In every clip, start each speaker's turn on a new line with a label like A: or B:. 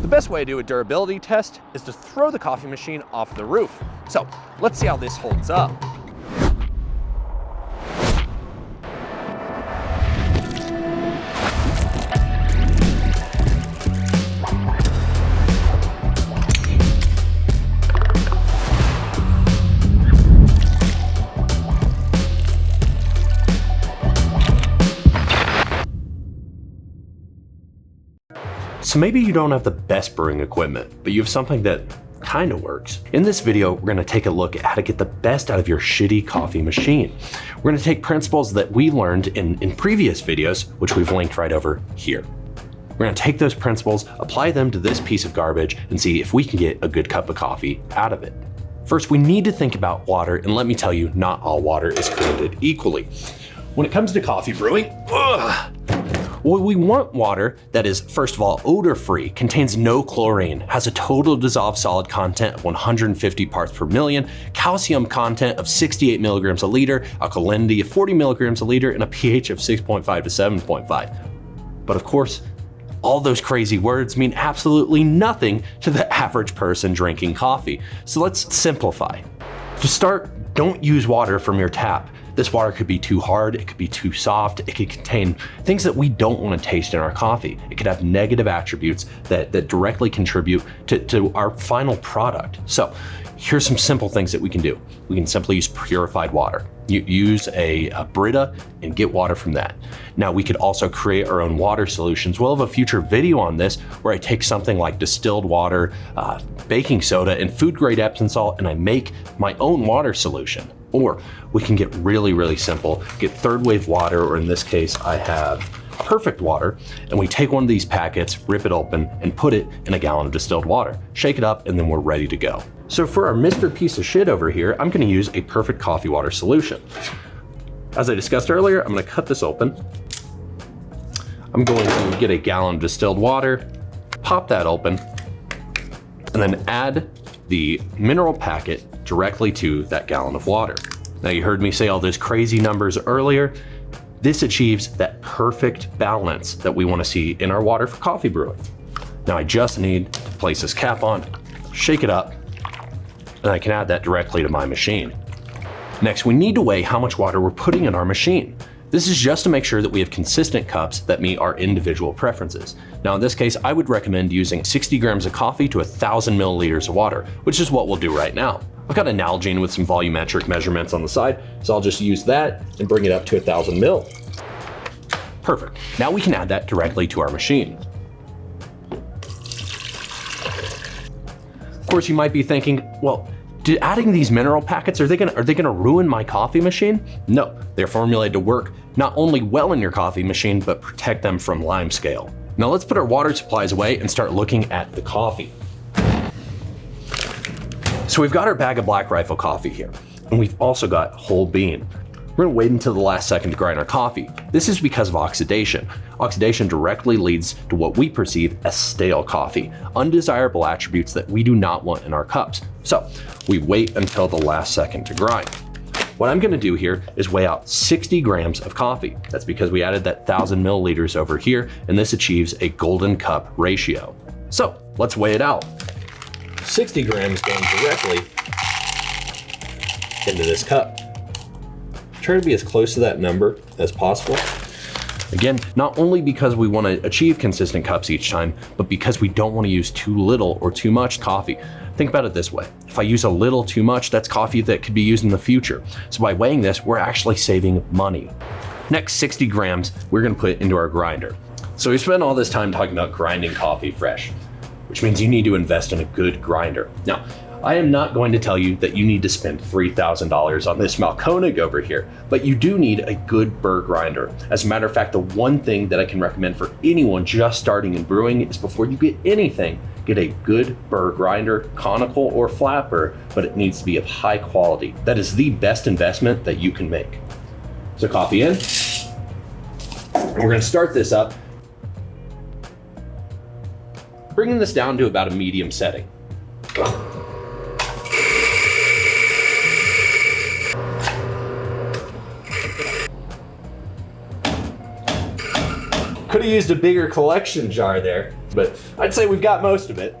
A: The best way to do a durability test is to throw the coffee machine off the roof. So let's see how this holds up.
B: So maybe you don't have the best brewing equipment, but you have something that kind of works. In this video, we're going to take a look at how to get the best out of your shitty coffee machine. We're going to take principles that we learned in previous videos, which we've linked right over here. We're going to take those principles, apply them to this piece of garbage, and see if we can get a good cup of coffee out of it. First, we need to think about water, and let me tell you, not all water is created equally. When it comes to coffee brewing, well, we want water that is, first of all, odor-free, contains no chlorine, has a total dissolved solid content of 150 parts per million, calcium content of 68 milligrams a liter, alkalinity of 40 milligrams a liter, and a pH of 6.5 to 7.5. But of course, all those crazy words mean absolutely nothing to the average person drinking coffee. So let's simplify. To start, don't use water from your tap. This water could be too hard, it could be too soft, it could contain things that we don't want to taste in our coffee. It could have negative attributes that directly contribute to our final product. So here's some simple things that we can do. We can simply use purified water. You use a Brita and get water from that. Now we could also create our own water solutions. We'll have a future video on this where I take something like distilled water, baking soda, and food grade Epsom salt, and I make my own water solution. Or we can get really, really simple, get third wave water, or in this case, I have perfect water, and we take one of these packets, rip it open, and put it in a gallon of distilled water. Shake it up, and then we're ready to go. So for our Mr. Piece of Shit over here, I'm gonna use a perfect coffee water solution. As I discussed earlier, I'm gonna cut this open. I'm going to get a gallon of distilled water, pop that open, and then add the mineral packet directly to that gallon of water. Now you heard me say all those crazy numbers earlier. This achieves that perfect balance that we want to see in our water for coffee brewing. Now I just need to place this cap on, shake it up, and I can add that directly to my machine. Next, we need to weigh how much water we're putting in our machine. This is just to make sure that we have consistent cups that meet our individual preferences. Now in this case, I would recommend using 60 grams of coffee to 1,000 milliliters of water, which is what we'll do right now. I've got an Nalgene with some volumetric measurements on the side, so I'll just use that and bring it up to 1,000 mil. Perfect. Now we can add that directly to our machine. Of course, you might be thinking, well, adding these mineral packets, are they gonna ruin my coffee machine? No, they're formulated to work not only well in your coffee machine, but protect them from lime scale. Now let's put our water supplies away and start looking at the coffee. So we've got our bag of Black Rifle coffee here, and we've also got whole bean. We're gonna wait until the last second to grind our coffee. This is because of oxidation. Oxidation directly leads to what we perceive as stale coffee, undesirable attributes that we do not want in our cups. So we wait until the last second to grind. What I'm gonna do here is weigh out 60 grams of coffee. That's because we added that 1,000 milliliters over here, and this achieves a golden cup ratio. So let's weigh it out. 60 grams going directly into this cup. Try to be as close to that number as possible. Again, not only because we want to achieve consistent cups each time, but because we don't want to use too little or too much coffee. Think about it this way. If I use a little too much, that's coffee that could be used in the future. So by weighing this, we're actually saving money. Next 60 grams, we're going to put it into our grinder. So we spent all this time talking about grinding coffee fresh, which means you need to invest in a good grinder. Now, I am not going to tell you that you need to spend $3,000 on this Malkonig over here, but you do need a good burr grinder. As a matter of fact, the one thing that I can recommend for anyone just starting in brewing is before you get anything, get a good burr grinder, conical or flat burr, but it needs to be of high quality. That is the best investment that you can make. So coffee in, and we're gonna start this up, bringing this down to about a medium setting. Could have used a bigger collection jar there. but I'd say we've got most of it.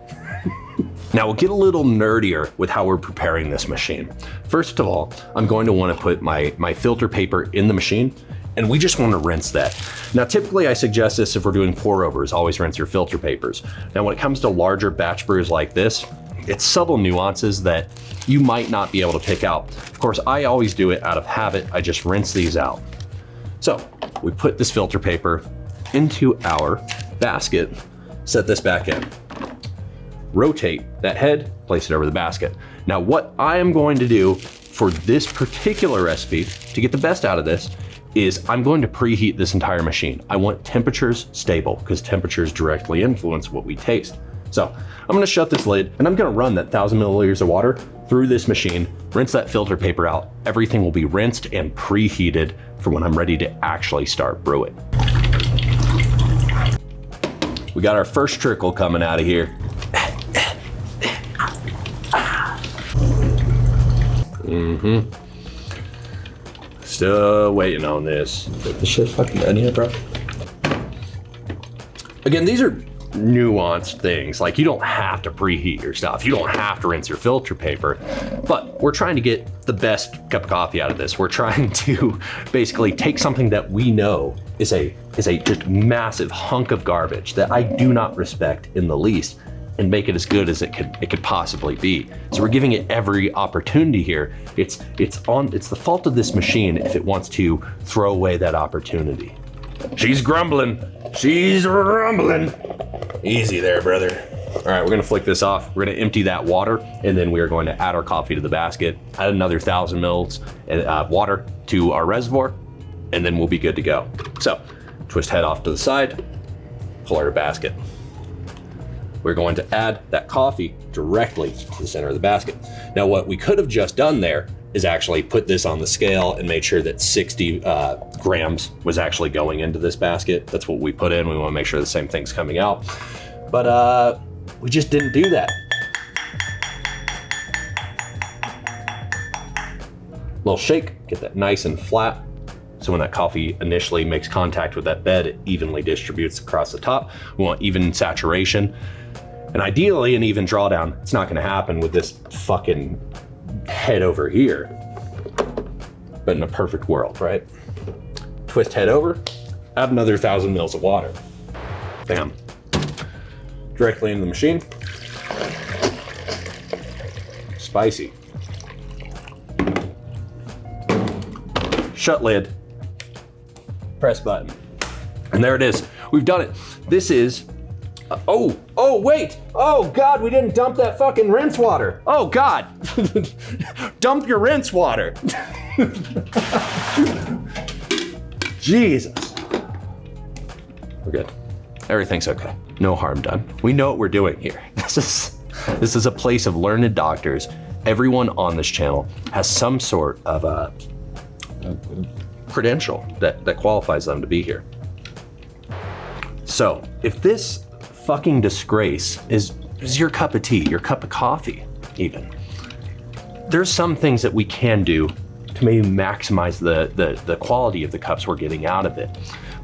B: Now we'll get a little nerdier with how we're preparing this machine. First of all, I'm going to want to put my filter paper in the machine, and we just want to rinse that. Now typically I suggest this if we're doing pour overs, always rinse your filter papers. Now when it comes to larger batch brews like this, it's subtle nuances that you might not be able to pick out. Of course, I always do it out of habit. I just rinse these out. So we put this filter paper into our basket, set this back in. Rotate that head, place it over the basket. Now what I am going to do for this particular recipe to get the best out of this is I'm going to preheat this entire machine. I want temperatures stable because temperatures directly influence what we taste. So I'm gonna shut this lid and I'm gonna run that 1,000 milliliters of water through this machine, rinse that filter paper out. Everything will be rinsed and preheated for when I'm ready to actually start brewing. We got our first trickle coming out of here. Still waiting on this. This shit's fucking done yet, bro? Again, these are nuanced things. Like, you don't have to preheat your stuff. You don't have to rinse your filter paper, but we're trying to get the best cup of coffee out of this. We're trying to basically take something that we know is a just massive hunk of garbage that I do not respect in the least, and make it as good as it could possibly be. So we're giving it every opportunity here. It's the fault of this machine if it wants to throw away that opportunity. She's grumbling. She's rumbling. Easy there, brother. All right, we're gonna flick this off. We're gonna empty that water, and then we are going to add our coffee to the basket, add another 1,000 mils of water to our reservoir, and then we'll be good to go. So, twist head off to the side, pull out our basket. We're going to add that coffee directly to the center of the basket. Now, what we could have just done there is actually put this on the scale and made sure that 60 grams was actually going into this basket. That's what we put in. We want to make sure the same thing's coming out. But we just didn't do that. Little shake, get that nice and flat. So when that coffee initially makes contact with that bed, it evenly distributes across the top. We want even saturation. And ideally an even drawdown. It's not gonna happen with this fucking head over here, but in a perfect world, right? Twist head over, add another 1,000 mils of water. Bam. Directly into the machine. Spicy. Shut lid. Press button. And there it is. We've done it. This is, oh, wait. Oh God, we didn't dump that fucking rinse water. Oh God. Dump your rinse water. Jesus. We're good. Everything's okay. No harm done. We know what we're doing here. This is a place of learned doctors. Everyone on this channel has some sort of a credential that qualifies them to be here. So if this fucking disgrace is your cup of tea, your cup of coffee even, there's some things that we can do to maybe maximize the quality of the cups we're getting out of it.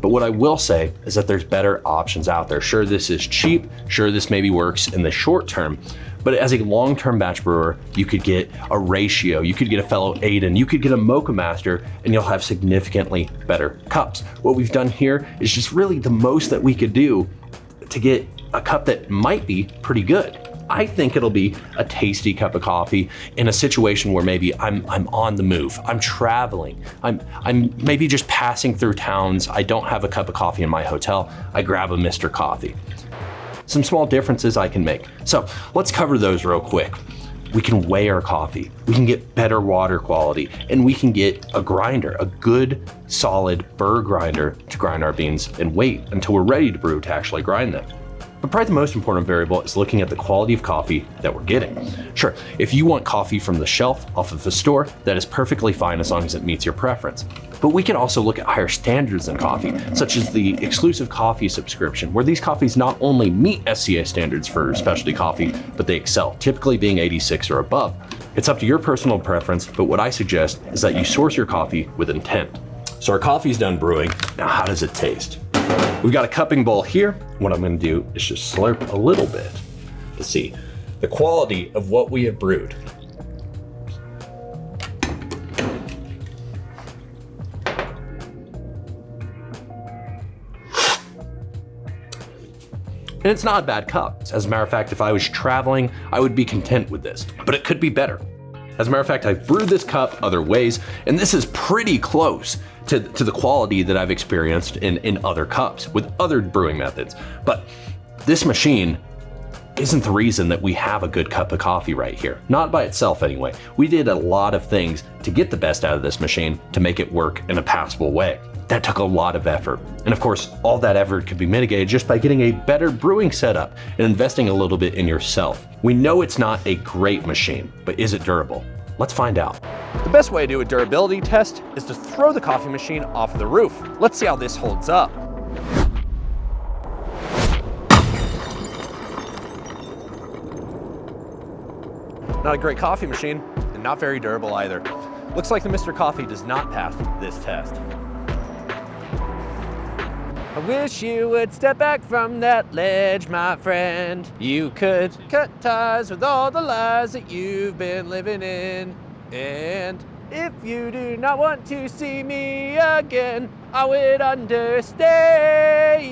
B: But what I will say is that there's better options out there. Sure, this is cheap. Sure, this maybe works in the short term. But as a long-term batch brewer, you could get a Ratio, you could get a fellow Aiden, you could get a Mocha Master, and you'll have significantly better cups. What we've done here is just really the most that we could do to get a cup that might be pretty good. I think it'll be a tasty cup of coffee in a situation where maybe I'm on the move, I'm traveling, I'm maybe just passing through towns, I don't have a cup of coffee in my hotel, I grab a Mr. Coffee. Some small differences I can make. So let's cover those real quick. We can weigh our coffee, we can get better water quality, and we can get a grinder, a good solid burr grinder to grind our beans and wait until we're ready to brew to actually grind them. But probably the most important variable is looking at the quality of coffee that we're getting. Sure, if you want coffee from the shelf off of the store, that is perfectly fine as long as it meets your preference. But we can also look at higher standards in coffee, such as the exclusive coffee subscription, where these coffees not only meet SCA standards for specialty coffee, but they excel, typically being 86 or above. It's up to your personal preference, but what I suggest is that you source your coffee with intent. So our coffee's done brewing. Now, how does it taste? We've got a cupping bowl here. What I'm gonna do is just slurp a little bit to see the quality of what we have brewed. And it's not a bad cup. As a matter of fact, if I was traveling, I would be content with this, but it could be better. As a matter of fact, I've brewed this cup other ways, and this is pretty close to the quality that I've experienced in other cups with other brewing methods. But this machine isn't the reason that we have a good cup of coffee right here. Not by itself anyway. We did a lot of things to get the best out of this machine to make it work in a passable way. That took a lot of effort. And of course, all that effort could be mitigated just by getting a better brewing setup and investing a little bit in yourself. We know it's not a great machine, but is it durable? Let's find out.
A: The best way to do a durability test is to throw the coffee machine off the roof. Let's see how this holds up. Not a great coffee machine, and not very durable either. Looks like the Mr. Coffee does not pass this test. I wish you would step back from that ledge, my friend. You could cut ties with all the lies that you've been living in. And if you do not want to see me again, I would understand.